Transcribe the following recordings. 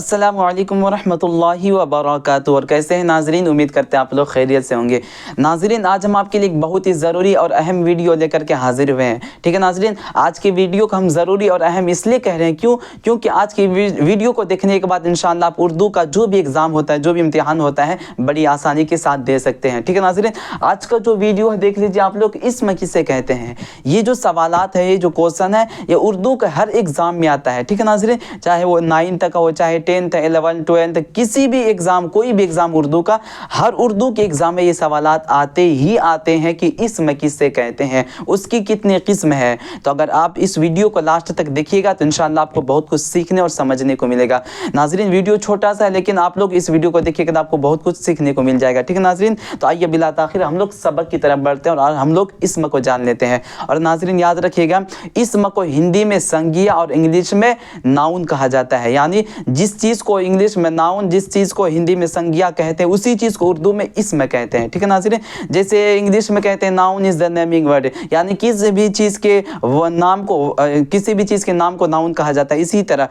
अस्सलामु अलैकुम वरहमतुल्लाहि वबरकातुहू। और कैसे हैं नाजरीन, उम्मीद करते हैं आप लोग खैरियत से होंगे। नाजरीन, आज हम आपके लिए एक बहुत ही ज़रूरी और अहम वीडियो लेकर के हाजिर हुए हैं। ठीक है नाजरीन, आज की वीडियो को हम ज़रूरी और अहम इसलिए कह रहे हैं क्योंकि आज की वीडियो को देखने के बाद इंशाअल्लाह आप उर्दू का जो भी एग्ज़ाम होता है, जो भी इम्तिहान होता है, बड़ी आसानी के साथ दे सकते हैं। ठीक है नाजरीन, आज का जो वीडियो है देख लीजिए आप लोग, इस्म किसे कहते हैं। ये जो सवालात है, ये जो क्वेश्चन है, ये उर्दू का हर एग्ज़ाम में आता है। ठीक है नाजरीन, चाहे वो 9 तक हो, चाहे 10th 11 12 किसी भी एग्ज़ाम, कोई भी एग्ज़ाम उर्दू का, हर उर्दू के एग्ज़ाम में ये सवालात आते ही आते हैं कि इस्म किससे कहते हैं, उसकी कितनी किस्म है। तो अगर आप इस वीडियो को लास्ट तक देखिएगा तो इंशाअल्लाह आपको बहुत कुछ सीखने और समझने को मिलेगा। नाजरीन, वीडियो छोटा सा है लेकिन आप लोग इस वीडियो को देखिएगा तो आपको बहुत कुछ सीखने को मिल जाएगा। ठीक है नाजरीन, तो आइए बिला ताखिर हम लोग सबक की तरफ बढ़ते हैं और हम लोग इस्म को जान लेते हैं। और नाजरीन याद रखिएगा, इस्म को हिंदी में संज्ञा और इंग्लिश में नाउन कहा जाता है। यानी जिस चीज़ को इंग्लिश में नाउन, जिस चीज़ को हिंदी में संज्ञा कहते हैं, उसी चीज़ को उर्दू में इस्म कहते हैं। ठीक है नाज़रीन, जैसे इंग्लिश में कहते हैं noun is the naming word, यानी किसी भी चीज़ के नाम को, किसी भी चीज़ के नाम को नाउन कहा जाता है। इसी तरह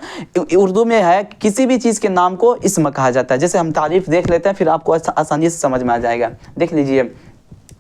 उर्दू में है, किसी भी चीज़ के नाम को इस्म कहा जाता है। जैसे हम तारीफ़ देख लेते हैं, फिर आपको आसानी से समझ में आ जाएगा। देख लीजिए,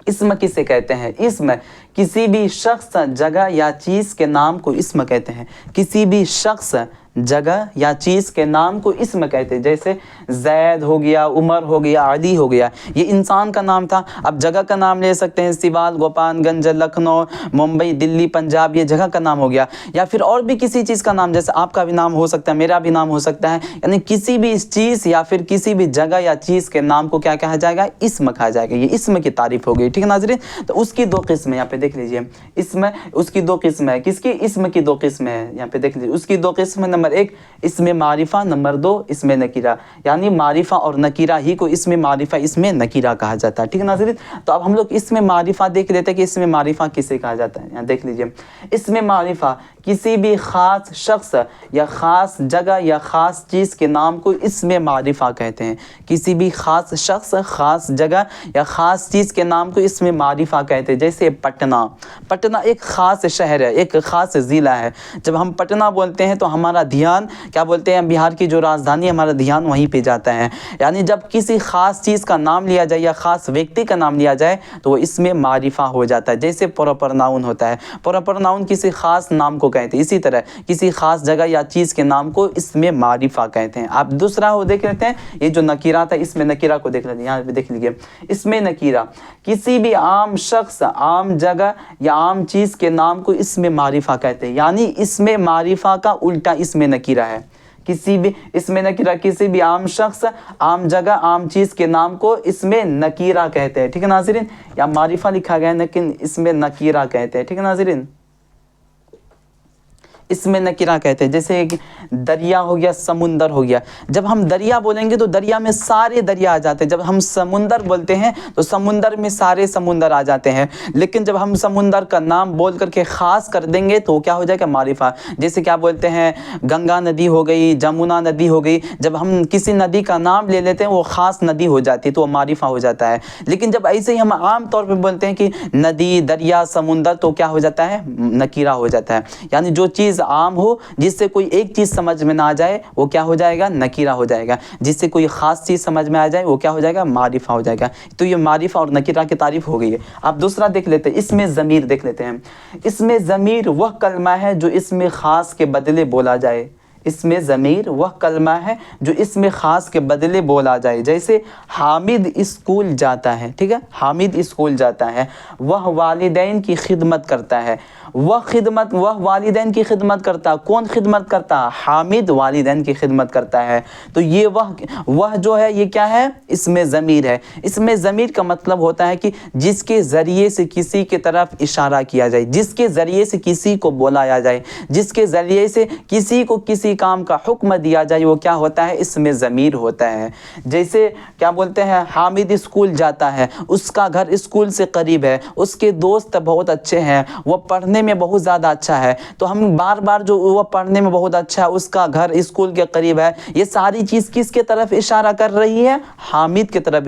इस्म किसे कहते हैं। इस्म किसी भी शख्स, जगह या चीज़ के नाम को इस्म कहते हैं। किसी भी शख्स, जगह या चीज़ के नाम को इस्म कहते हैं। जैसे जैद हो गया, उमर हो गया, अली हो गया, ये इंसान का नाम था। अब जगह का नाम ले सकते हैं, सिवाल, गोपालगंज, लखनऊ, मुंबई, दिल्ली, पंजाब, ये जगह का नाम हो गया। या फिर और भी किसी चीज़ का नाम, जैसे आपका भी नाम हो सकता है, मेरा भी नाम हो सकता है। यानी किसी भी चीज़ या फिर किसी भी जगह या चीज़ के नाम को क्या कहा जाएगा, इस्म कहा जाएगा। ये इस्म की तारीफ हो गई। ठीक है नाज़रीन, तो उसकी दो किस्म यहाँ पे देख लीजिए। इस्म, उसकी दो किस्म है। किसकी? इस्म की दो किस्म है। यहाँ पे देख लीजिए, उसकी दो किस्म, नंबर 1 इसमें मारिफा, नंबर 2 इसमें नकीरा। यानी मारिफा और नकीरा ही को इसमें मारिफा, इसमें नकीरा कहा जाता है। ठीक है नाज़रीन, तो अब हम लोग इसमें मारिफा देख लेते हैं कि इसमें मारिफा किसे कहा जाता है। यहाँ देख लीजिए, इसमें मारिफा किसी भी ख़ास शख्स या ख़ास जगह या ख़ास चीज़ के नाम को इसमें मारिफा कहते हैं। किसी भी ख़ास शख्स, ख़ास जगह या ख़ास चीज़ के नाम को इसमें मारिफा कहते हैं। जैसे पटना, पटना एक ख़ास शहर है, एक ख़ास ज़िला है। जब हम पटना बोलते हैं तो हमारा ध्यान, क्या बोलते हैं, बिहार की जो राजधानी, हमारा ध्यान वहीं पे जाता है। यानी जब किसी ख़ास चीज़ का नाम लिया जाए या ख़ास व्यक्ति का नाम लिया जाए तो वो इसमें मारिफा हो जाता है। जैसे प्रॉपर नाउन होता है, प्रॉपर नाउन किसी ख़ास नाम को कहते हैं। इसी तरह किसी ख़ास जगह या चीज़ के नाम को इसमें मारिफा कहते हैं। आप दूसरा हो देख लेते हैं, ये जो नकीरा था, इसमें नकीरा को देख लेते हैं। यहाँ पे देख लीजिए, इसमें नकीरा किसी भी आम शख्स, आम जगह या आम चीज़ के नाम को इसमें मारिफा कहते हैं। यानी इसमें मारिफा का उल्टा इसमें नकीरा है। किसी भी, इसमें नकीरा किसी भी आम शख्स, आम जगह, आम चीज़ के नाम को इसमें नकीरा कहते हैं। ठीक है नाज़रीन, या मारिफा लिखा गया है लेकिन इसमें नकीरा कहते हैं। ठीक है नाज़रीन, इसमें नकीरा कहते हैं। जैसे दरिया हो गया, समुंदर हो गया। जब हम दरिया बोलेंगे तो दरिया में सारे दरिया आ जाते हैं। जब हम समुंदर बोलते हैं तो समुंदर में सारे समुंदर आ जाते हैं। लेकिन जब हम समुंदर का नाम बोल करके ख़ास कर देंगे तो क्या हो जाएगा, मारिफा। जैसे क्या बोलते हैं, गंगा नदी हो गई, जमुना नदी हो गई। जब हम किसी नदी का नाम ले लेते हैं वो ख़ास नदी हो जाती है तो वो मारिफा हो जाता है। लेकिन जब ऐसे ही हम आम तौर पर बोलते हैं कि नदी, दरिया, समुंदर, तो क्या हो जाता है, नकीरा हो जाता है। यानी जो चीज़ आम हो, जिससे कोई एक चीज़ समझ में ना आ जाए, वो क्या हो जाएगा, नकीरा हो जाएगा। जिससे कोई ख़ास चीज़ समझ में आ जाए वो क्या हो जाएगा, मारिफा हो जाएगा। तो ये मारिफा और नकीरा की तारीफ हो गई है। आप दूसरा देख लेते हैं, इसमें ज़मीर देख लेते हैं। इसमें ज़मीर वह कलमा है जो इसमें ख़ास के बदले बोला जाए। इसमें ज़मीर वह कलमा है जो इसमें ख़ास के बदले बोला जाए। जैसे हामिद स्कूल जाता है। ठीक है, हामिद स्कूल जाता है, वह वालिदैन की खिदमत करता है। वह वालिदैन की खिदमत करता। कौन खिदमत करता? हामिद वालिदैन की खिदमत करता है। तो ये वह जो है, ये क्या है, इसमें ज़मीर है। इसमें ज़मीर का मतलब होता है कि जिसके ज़रिए से किसी की तरफ इशारा किया जाए, जिसके ज़रिए से किसी को बुलाया जाए, जिसके ज़रिए से किसी को किसी काम का हुक्म दिया जाए, वो क्या होता है, इसमें ज़मीर होता है। जैसे क्या बोलते हैं, हामिद स्कूल जाता है, उसका घर स्कूल से करीब है, उसके दोस्त बहुत अच्छे हैं, वो पढ़ने پڑھنے میں بہت زیادہ اچھا ہے، تو ہم بار بار جو وہ پڑھنے میں بہت اچھا ہے، اس کا گھر اسکول کے قریب ہے، یہ ساری چیز کس کے طرف اشارہ کر رہی ہے؟ حامد کی طرف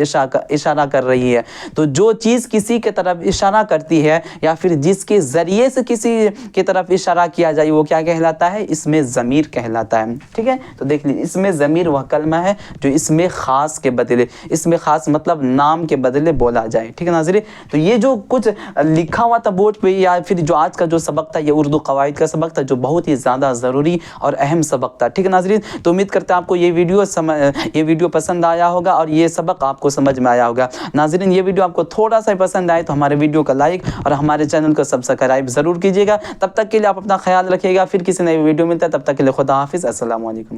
اشارہ کر رہی ہے۔ تو جو چیز کسی کے طرف اشارہ کرتی ہے یا پھر جس کے ذریعے سے کسی کی طرف اشارہ کیا جائے وہ کیا کہلاتا ہے؟ اسم ضمیر کہلاتا ہے، ٹھیک ہے؟ تو دیکھ لیجیے اسم ضمیر وہ کلمہ ہے جو اسم خاص کے بدلے، اسم خاص مطلب نام کے بدلے بولا جائے، ٹھیک ہے ناظرین؟ تو یہ جو کچھ لکھا ہوا تھا بورڈ پہ یا پھر جو آج کا جو سبق تھا، یہ اردو قواعد کا سبق تھا جو بہت ہی زیادہ ضروری اور اہم سبق تھا، ٹھیک ہے ناظرین؟ تو امید کرتے ہیں آپ کو یہ ویڈیو پسند آیا ہوگا اور یہ سبق آپ کو سمجھ میں آیا ہوگا۔ ناظرین یہ ویڈیو آپ کو تھوڑا سا پسند آئے تو ہمارے ویڈیو کو لائک اور ہمارے چینل کو سبسکرائب ضرور کیجیے گا۔ تب تک کے لیے آپ اپنا خیال رکھیے گا، پھر کسی نئی ویڈیو ملتا ہے، تب تک کے لیے خدا حافظ، السلام علیکم۔